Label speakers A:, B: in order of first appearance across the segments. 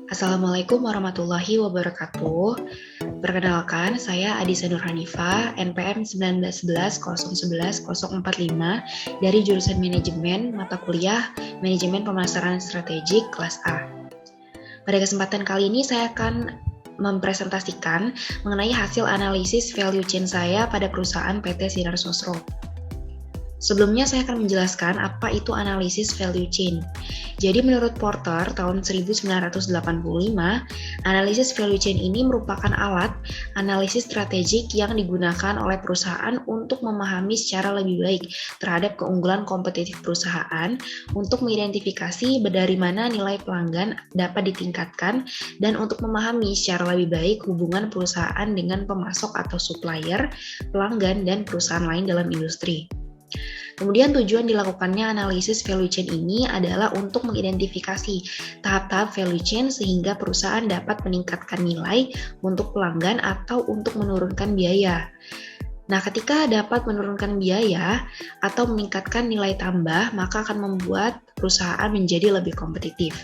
A: Assalamualaikum warahmatullahi wabarakatuh. Perkenalkan, saya Adisa Nur Hanifa, NPM 1911-011-045 dari jurusan Manajemen, mata kuliah Manajemen Pemasaran Strategik kelas A. Pada kesempatan kali ini saya akan mempresentasikan mengenai hasil analisis value chain saya pada perusahaan PT Sinar Sosro. Sebelumnya saya akan menjelaskan apa itu analisis value chain. Jadi menurut Porter tahun 1985, analisis value chain ini merupakan alat analisis strategik yang digunakan oleh perusahaan untuk memahami secara lebih baik terhadap keunggulan kompetitif perusahaan untuk mengidentifikasi dari mana nilai pelanggan dapat ditingkatkan dan untuk memahami secara lebih baik hubungan perusahaan dengan pemasok atau supplier, pelanggan, dan perusahaan lain dalam industri. Kemudian tujuan dilakukannya analisis value chain ini adalah untuk mengidentifikasi tahap-tahap value chain sehingga perusahaan dapat meningkatkan nilai untuk pelanggan atau untuk menurunkan biaya. Nah, ketika dapat menurunkan biaya atau meningkatkan nilai tambah, maka akan membuat perusahaan menjadi lebih kompetitif.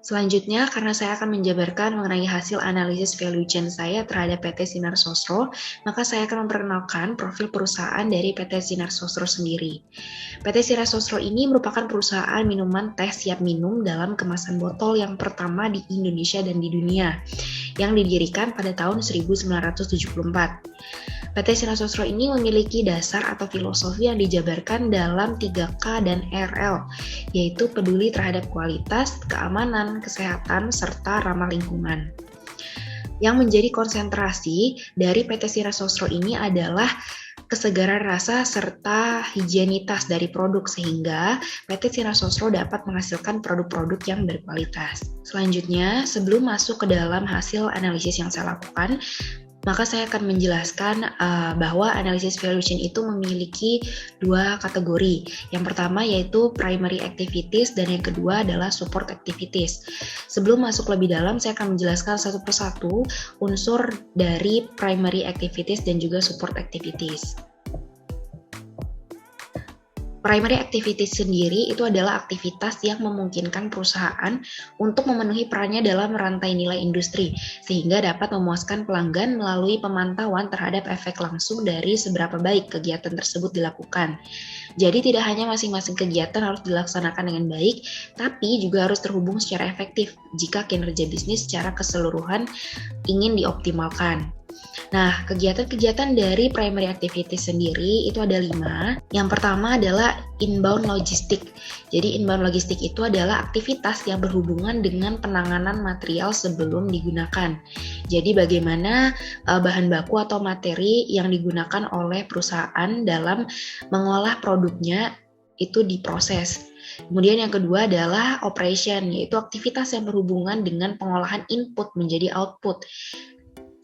A: Selanjutnya, karena saya akan menjabarkan mengenai hasil analisis value chain saya terhadap PT Sinar Sosro, maka saya akan memperkenalkan profil perusahaan dari PT Sinar Sosro sendiri. PT Sinar Sosro ini merupakan perusahaan minuman teh siap minum dalam kemasan botol yang pertama di Indonesia dan di dunia, yang didirikan pada tahun 1974. PT Sinar Sosro ini memiliki dasar atau filosofi yang dijabarkan dalam 3K dan RL, yaitu peduli terhadap kualitas, keamanan, kesehatan, serta ramah lingkungan. Yang menjadi konsentrasi dari PT Sinar Sosro ini adalah kesegaran rasa serta higienitas dari produk sehingga PT Sinar Sosro dapat menghasilkan produk-produk yang berkualitas. Selanjutnya, sebelum masuk ke dalam hasil analisis yang saya lakukan, maka saya akan menjelaskan bahwa analisis value chain itu memiliki dua kategori. Yang pertama yaitu primary activities dan yang kedua adalah support activities. Sebelum masuk lebih dalam, saya akan menjelaskan satu persatu unsur dari primary activities dan juga support activities. Primary activities sendiri itu adalah aktivitas yang memungkinkan perusahaan untuk memenuhi perannya dalam rantai nilai industri, sehingga dapat memuaskan pelanggan melalui pemantauan terhadap efek langsung dari seberapa baik kegiatan tersebut dilakukan. Jadi tidak hanya masing-masing kegiatan harus dilaksanakan dengan baik, tapi juga harus terhubung secara efektif jika kinerja bisnis secara keseluruhan ingin dioptimalkan. Nah, kegiatan-kegiatan dari primary activity sendiri itu ada 5. Yang pertama adalah inbound logistik. Jadi inbound logistik itu adalah aktivitas yang berhubungan dengan penanganan material sebelum digunakan. Jadi bagaimana bahan baku atau materi yang digunakan oleh perusahaan dalam mengolah produknya itu diproses. Kemudian yang kedua adalah operation, yaitu aktivitas yang berhubungan dengan pengolahan input menjadi output,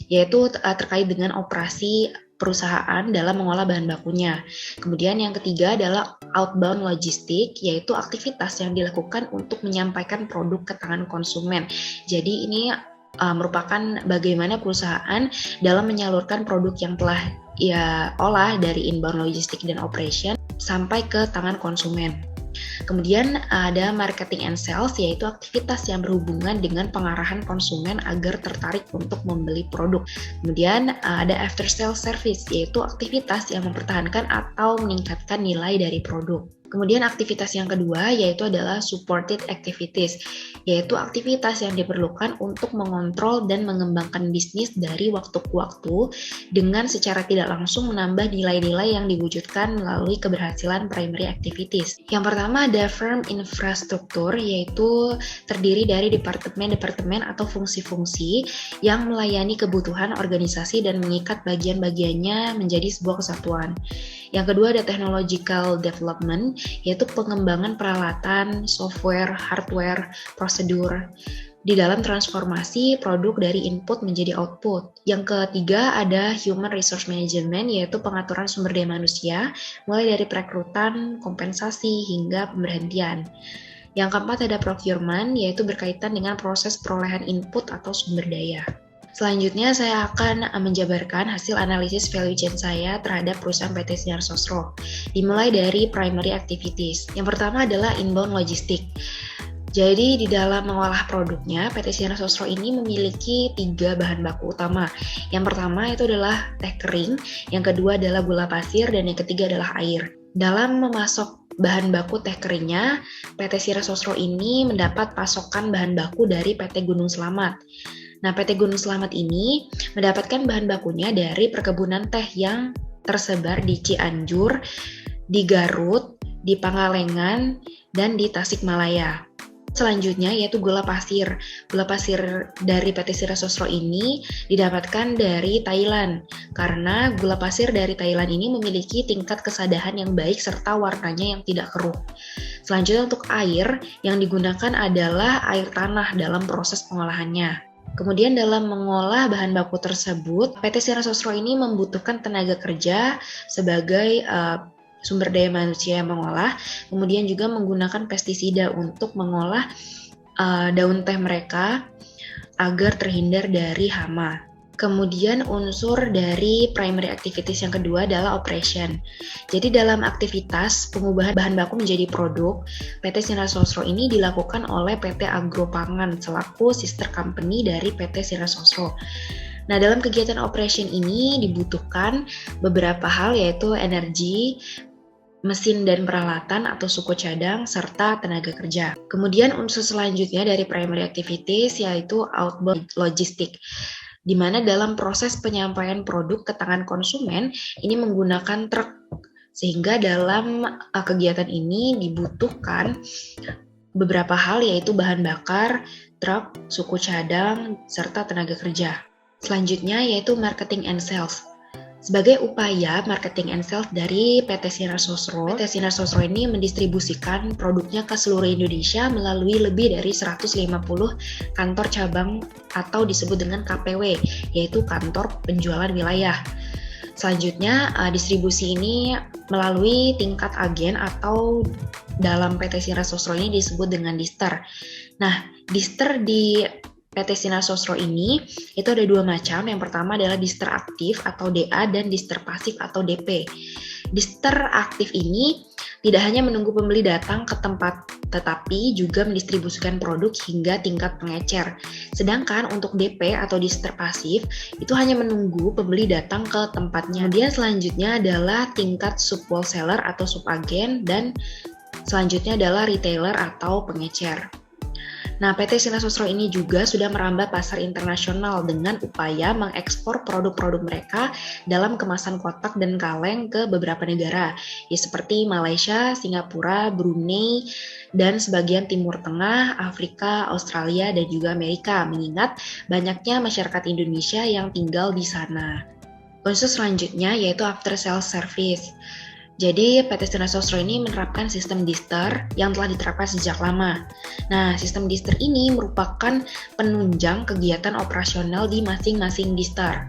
A: yaitu terkait dengan operasi perusahaan dalam mengolah bahan bakunya. Kemudian yang ketiga adalah outbound logistik, yaitu aktivitas yang dilakukan untuk menyampaikan produk ke tangan konsumen. Jadi ini merupakan bagaimana perusahaan dalam menyalurkan produk yang telah ia olah dari inbound logistik dan operation sampai ke tangan konsumen. Kemudian ada marketing and sales, yaitu aktivitas yang berhubungan dengan pengarahan konsumen agar tertarik untuk membeli produk. Kemudian ada after sales service, yaitu aktivitas yang mempertahankan atau meningkatkan nilai dari produk. Kemudian aktivitas yang kedua yaitu adalah supported activities, yaitu aktivitas yang diperlukan untuk mengontrol dan mengembangkan bisnis dari waktu ke waktu dengan secara tidak langsung menambah nilai-nilai yang diwujudkan melalui keberhasilan primary activities. Yang pertama ada firm infrastruktur, yaitu terdiri dari departemen-departemen atau fungsi-fungsi yang melayani kebutuhan organisasi dan mengikat bagian-bagiannya menjadi sebuah kesatuan. Yang kedua ada technological development, yaitu pengembangan peralatan, software, hardware, prosedur di dalam transformasi produk dari input menjadi output. Yang ketiga ada human resource management, yaitu pengaturan sumber daya manusia, mulai dari perekrutan, kompensasi, hingga pemberhentian. Yang keempat ada procurement, yaitu berkaitan dengan proses perolehan input atau sumber daya. Selanjutnya saya akan menjabarkan hasil analisis value chain saya terhadap perusahaan PT Sinar Sosro. Dimulai dari primary activities. Yang pertama adalah inbound logistik. Jadi di dalam mengolah produknya, PT Sinar Sosro ini memiliki 3 bahan baku utama. Yang pertama itu adalah teh kering, yang kedua adalah gula pasir, dan yang ketiga adalah air. Dalam memasok bahan baku teh keringnya, PT Sinar Sosro ini mendapat pasokan bahan baku dari PT Gunung Slamet. Nah, PT Gunung Slamet ini mendapatkan bahan bakunya dari perkebunan teh yang tersebar di Cianjur, di Garut, di Pangalengan, dan di Tasikmalaya. Selanjutnya yaitu gula pasir. Gula pasir dari PT Sinar Sosro ini didapatkan dari Thailand karena gula pasir dari Thailand ini memiliki tingkat kesadahan yang baik serta warnanya yang tidak keruh. Selanjutnya untuk air yang digunakan adalah air tanah dalam proses pengolahannya. Kemudian dalam mengolah bahan baku tersebut, PT Sinar Sosro ini membutuhkan tenaga kerja sebagai sumber daya manusia yang mengolah, kemudian juga menggunakan pestisida untuk mengolah daun teh mereka agar terhindar dari hama. Kemudian unsur dari primary activities yang kedua adalah operation. Jadi dalam aktivitas pengubahan bahan baku menjadi produk, PT Sinar Sosro ini dilakukan oleh PT Agropangan selaku sister company dari PT Sinar Sosro. Nah, dalam kegiatan operation ini dibutuhkan beberapa hal yaitu energi, mesin dan peralatan atau suku cadang, serta tenaga kerja. Kemudian unsur selanjutnya dari primary activities yaitu outbound logistik, di mana dalam proses penyampaian produk ke tangan konsumen ini menggunakan truk, sehingga dalam kegiatan ini dibutuhkan beberapa hal yaitu bahan bakar, truk, suku cadang, serta tenaga kerja. Selanjutnya yaitu marketing and sales. Sebagai upaya marketing and sales dari PT Sinar Sosro ini mendistribusikan produknya ke seluruh Indonesia melalui lebih dari 150 kantor cabang atau disebut dengan KPW, yaitu kantor penjualan wilayah. Selanjutnya, distribusi ini melalui tingkat agen atau dalam PT Sinar Sosro ini disebut dengan dister. Nah, dister di PT Sinar Sosro ini itu ada 2 macam. Yang pertama adalah dister aktif atau DA dan dister pasif atau DP. Dister aktif ini tidak hanya menunggu pembeli datang ke tempat, tetapi juga mendistribusikan produk hingga tingkat pengecer. Sedangkan untuk DP atau dister pasif itu hanya menunggu pembeli datang ke tempatnya. Kemudian selanjutnya adalah tingkat sub wholesaler atau subagen, dan selanjutnya adalah retailer atau pengecer. Nah, PT Sinar Sosro ini juga sudah merambah pasar internasional dengan upaya mengekspor produk-produk mereka dalam kemasan kotak dan kaleng ke beberapa negara, ya seperti Malaysia, Singapura, Brunei, dan sebagian Timur Tengah, Afrika, Australia, dan juga Amerika, mengingat banyaknya masyarakat Indonesia yang tinggal di sana. Unsur selanjutnya yaitu after sales service. Jadi PT Sinar Sosro ini menerapkan sistem dister yang telah diterapkan sejak lama. Nah, sistem dister ini merupakan penunjang kegiatan operasional di masing-masing dister.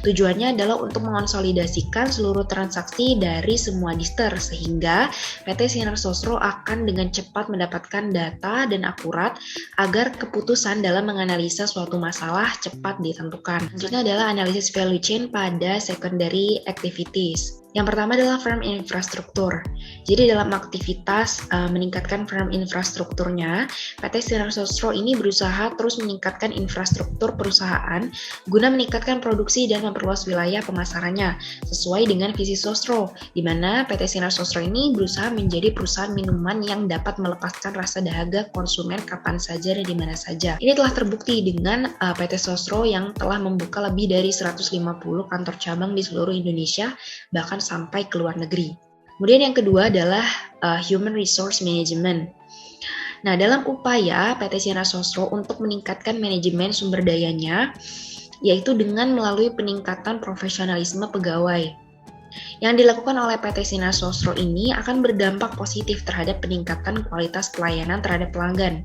A: Tujuannya adalah untuk mengonsolidasikan seluruh transaksi dari semua dister sehingga PT Sinar Sosro akan dengan cepat mendapatkan data dan akurat agar keputusan dalam menganalisa suatu masalah cepat ditentukan. Selanjutnya adalah analisis value chain pada secondary activities. Yang pertama adalah firm infrastruktur. Jadi dalam aktivitas meningkatkan firm infrastrukturnya, PT Sinar Sosro ini berusaha terus meningkatkan infrastruktur perusahaan guna meningkatkan produksi dan memperluas wilayah pemasarannya sesuai dengan visi Sosro, di mana PT Sinar Sosro ini berusaha menjadi perusahaan minuman yang dapat melepaskan rasa dahaga konsumen kapan saja dan di mana saja. Ini telah terbukti dengan PT Sosro yang telah membuka lebih dari 150 kantor cabang di seluruh Indonesia, bahkan sampai ke luar negeri. Kemudian yang kedua adalah Human Resource Management. Nah, dalam upaya PT Sinar Sosro untuk meningkatkan manajemen sumber dayanya, yaitu dengan melalui peningkatan profesionalisme pegawai. Yang dilakukan oleh PT Sinar Sosro ini akan berdampak positif terhadap peningkatan kualitas pelayanan terhadap pelanggan.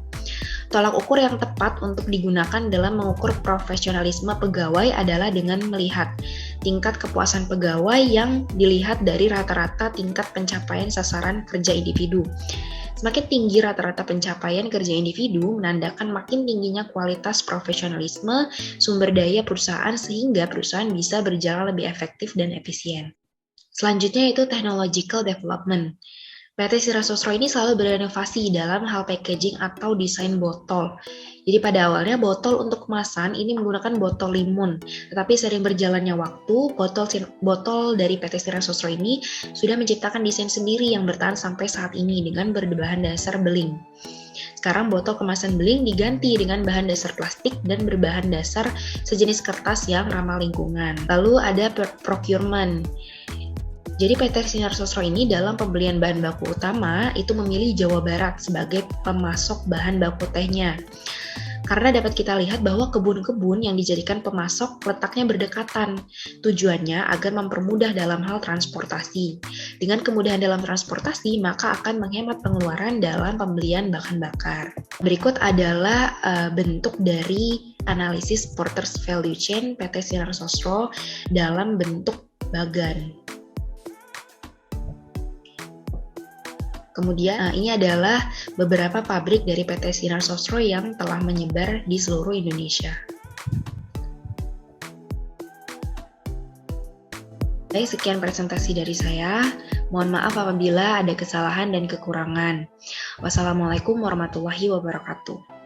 A: Tolak ukur yang tepat untuk digunakan dalam mengukur profesionalisme pegawai adalah dengan melihat tingkat kepuasan pegawai yang dilihat dari rata-rata tingkat pencapaian sasaran kerja individu. Semakin tinggi rata-rata pencapaian kerja individu menandakan makin tingginya kualitas profesionalisme sumber daya perusahaan sehingga perusahaan bisa berjalan lebih efektif dan efisien. Selanjutnya itu technological development. PT Sinar Sosro ini selalu berinovasi dalam hal packaging atau desain botol. Jadi pada awalnya botol untuk kemasan ini menggunakan botol limun, tetapi sering berjalannya waktu, botol dari PT Sinar Sosro ini sudah menciptakan desain sendiri yang bertahan sampai saat ini dengan berbahan dasar beling. Sekarang botol kemasan beling diganti dengan bahan dasar plastik dan berbahan dasar sejenis kertas yang ramah lingkungan. Lalu ada procurement. Jadi PT Sinar Sosro ini dalam pembelian bahan baku utama itu memilih Jawa Barat sebagai pemasok bahan baku tehnya. Karena dapat kita lihat bahwa kebun-kebun yang dijadikan pemasok letaknya berdekatan. Tujuannya agar mempermudah dalam hal transportasi. Dengan kemudahan dalam transportasi, maka akan menghemat pengeluaran dalam pembelian bahan bakar. Berikut adalah bentuk dari analisis Porter's Value Chain PT Sinar Sosro dalam bentuk bagan. Kemudian ini adalah beberapa pabrik dari PT Sinar Sosro yang telah menyebar di seluruh Indonesia. Baik, sekian presentasi dari saya. Mohon maaf apabila ada kesalahan dan kekurangan. Wassalamualaikum warahmatullahi wabarakatuh.